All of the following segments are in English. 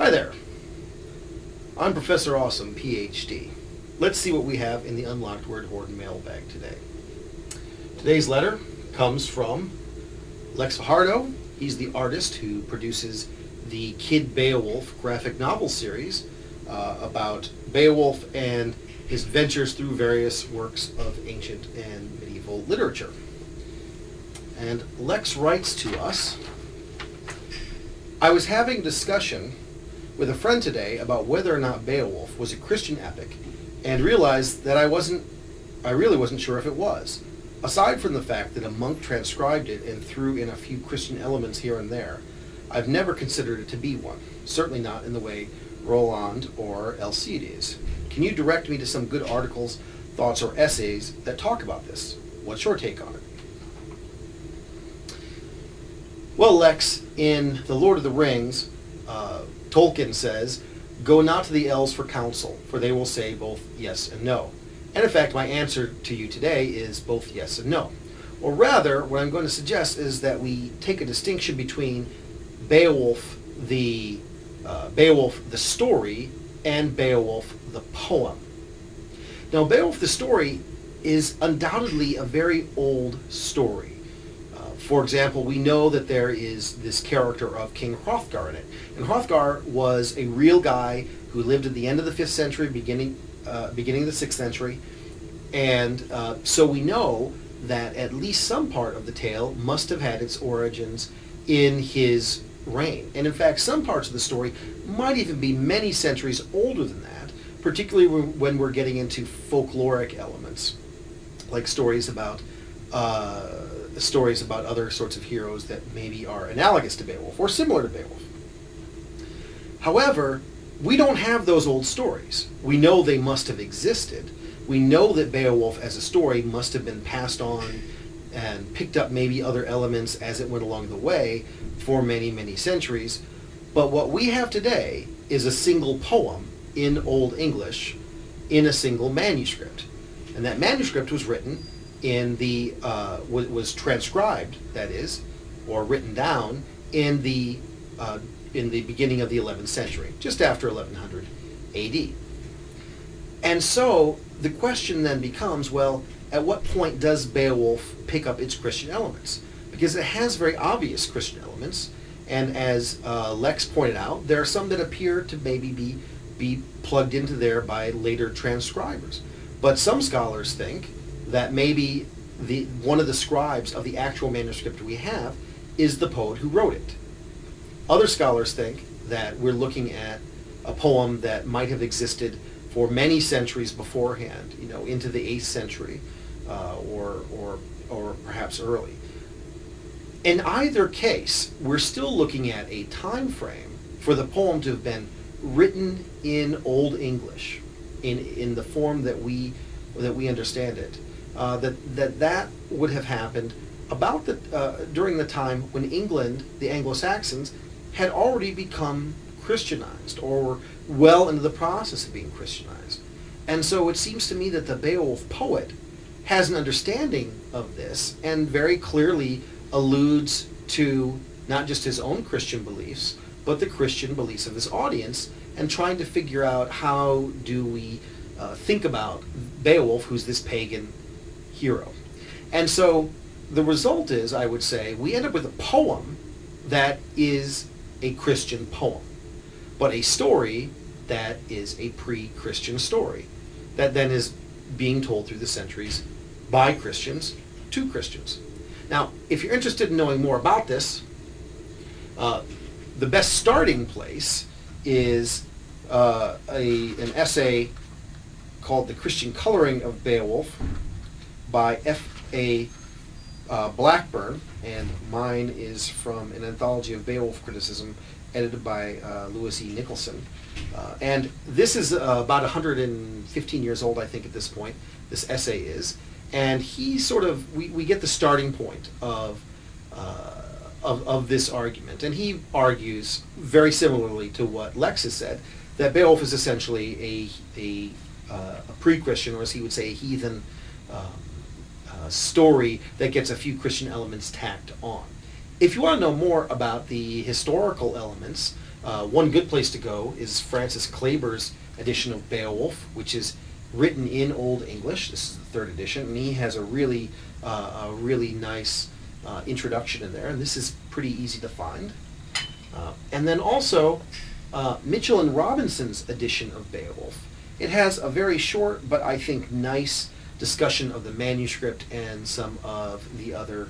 Hi there. I'm Professor Awesome, PhD. Let's see what we have in the Unlocked Word Hoard mailbag today. Today's letter comes from Lex Fajardo. He's the artist who produces the Kid Beowulf graphic novel series about Beowulf and his adventures through various works of ancient and medieval literature. And Lex writes to us, I was having a discussion with a friend today about whether or not Beowulf was a Christian epic and realized that I really wasn't sure if it was. Aside from the fact that a monk transcribed it and threw in a few Christian elements here and there, I've never considered it to be one, certainly not in the way Roland or Alcides. Can you direct me to some good articles, thoughts, or essays that talk about this? What's your take on it? Well, Lex, in The Lord of the Rings, Tolkien says, go not to the elves for counsel, for they will say both yes and no. And in fact, my answer to you today is both yes and no. Or rather, what I'm going to suggest is that we take a distinction between Beowulf the story and Beowulf the poem. Now, Beowulf the story is undoubtedly a very old story. For example, we know that there is this character of King Hrothgar in it. And Hrothgar was a real guy who lived at the end of the 5th century, beginning of the 6th century. And so we know that at least some part of the tale must have had its origins in his reign. And in fact, some parts of the story might even be many centuries older than that, particularly when we're getting into folkloric elements, like stories about other sorts of heroes that maybe are analogous to Beowulf or similar to Beowulf. However, we don't have those old stories. We know they must have existed. We know that Beowulf as a story must have been passed on and picked up maybe other elements as it went along the way for many, many centuries. But what we have today is a single poem in Old English in a single manuscript. And that manuscript was written in the was transcribed, that is, or written down in the beginning of the 11th century, just after 1100 AD. And so the question then becomes, well, at what point does Beowulf pick up its Christian elements? Because it has very obvious Christian elements, and as Lex pointed out, there are some that appear to maybe be plugged into there by later transcribers. But some scholars think that maybe one of the scribes of the actual manuscript we have is the poet who wrote it. Other scholars think that we're looking at a poem that might have existed for many centuries beforehand, into the 8th century, or perhaps early. In either case, we're still looking at a time frame for the poem to have been written in Old English, in the form that we understand it. That would have happened about during the time when England, the Anglo-Saxons, had already become Christianized, or were well into the process of being Christianized. And so it seems to me that the Beowulf poet has an understanding of this and very clearly alludes to not just his own Christian beliefs, but the Christian beliefs of his audience, and trying to figure out how do we think about Beowulf, who's this pagan hero. And so the result is, I would say, we end up with a poem that is a Christian poem, but a story that is a pre-Christian story, that then is being told through the centuries by Christians to Christians. Now, if you're interested in knowing more about this, the best starting place is an essay called The Christian Coloring of Beowulf by F.A. Blackburn, and mine is from an anthology of Beowulf criticism edited by Lewis E. Nicholson. And this is about 115 years old, I think, at this point, this essay is. And he sort of, we get the starting point of this argument. And he argues very similarly to what Lex has said, that Beowulf is essentially a pre-Christian, or as he would say, a heathen story that gets a few Christian elements tacked on. If you want to know more about the historical elements One good place to go is Francis Kleber's edition of Beowulf, which is written in Old English. This is the third edition, and he has a really nice introduction in there, and this is pretty easy to find. And then also Mitchell and Robinson's edition of Beowulf. It has a very short, but I think nice discussion of the manuscript and some of the other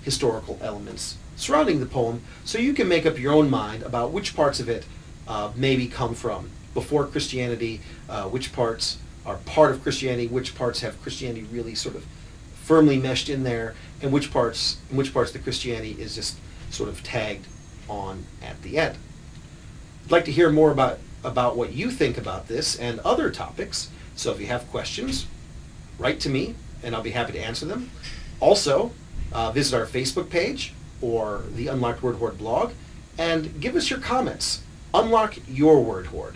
historical elements surrounding the poem, so you can make up your own mind about which parts of it maybe come from before Christianity, which parts are part of Christianity, which parts have Christianity really sort of firmly meshed in there, and which parts the Christianity is just sort of tagged on at the end. I'd like to hear more about what you think about this and other topics, so if you have questions, write to me and I'll be happy to answer them. Also, visit our Facebook page or the Unlocked Word Hoard blog and give us your comments. Unlock your word hoard.